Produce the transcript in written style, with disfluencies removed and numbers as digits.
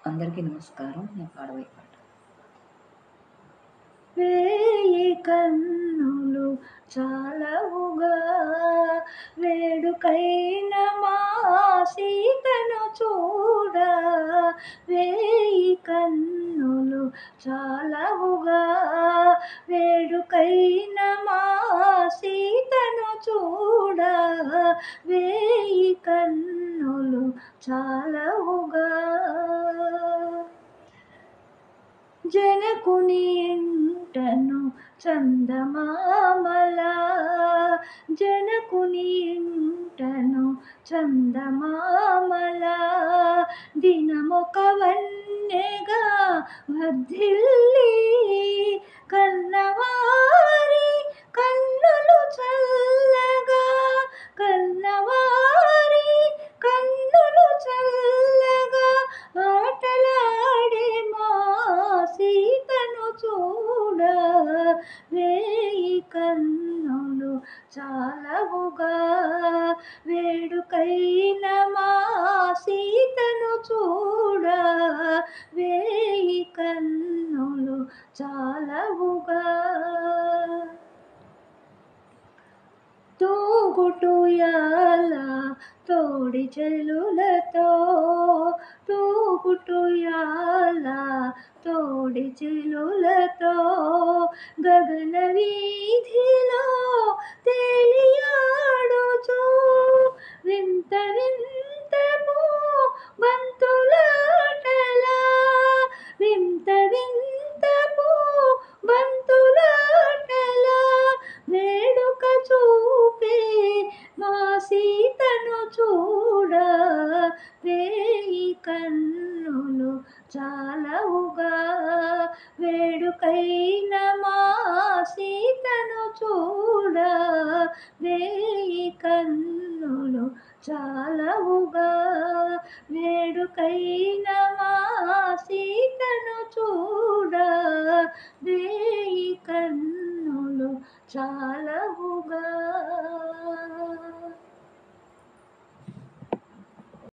అందరికీ నమస్కారం. నేను పాడబోయే పాట. వేయి కన్నులు చాలవుగా వేడుకైన మా సీతను చూడ. వేయి కన్నులు చాలవుగా వేడుకైన మా సీతను చూడ. వేయి కన్నులు చాలవుగా జనకుని ఇంటను చందమామలా. జనకుని ఇంటను చందమామలా దినమొక వన్నెగా వర్ధిల్లి కన్నవారి కన్నులు చల్లగా. కన్నవారి కన్నులు చల్లగా ఆటలాడే మా సీతను చూడ. వేయి కన్నులు చాలవుగా వేడుకైన మా సీతను చూడ. వేయి కన్నులు చాలవుగా తూగుటుయాల తోడి చెలులతో. తూగుటుయాల తోడి చెలులతో గగన వీధిలో తేలియాడుచు వింత వింతము బంతులాటలా. వింత వింతము బంతులాటలా వేడుక చూపే మా సీతను చూడ. వేయి కన్నులు చాలవుగా వేడుకైన మా సీతను చూడ. వేయి కన్నులు చాలవుగా వేడుకైన మా సీతను చూడ. వేయి కన్నులు చాలవుగా.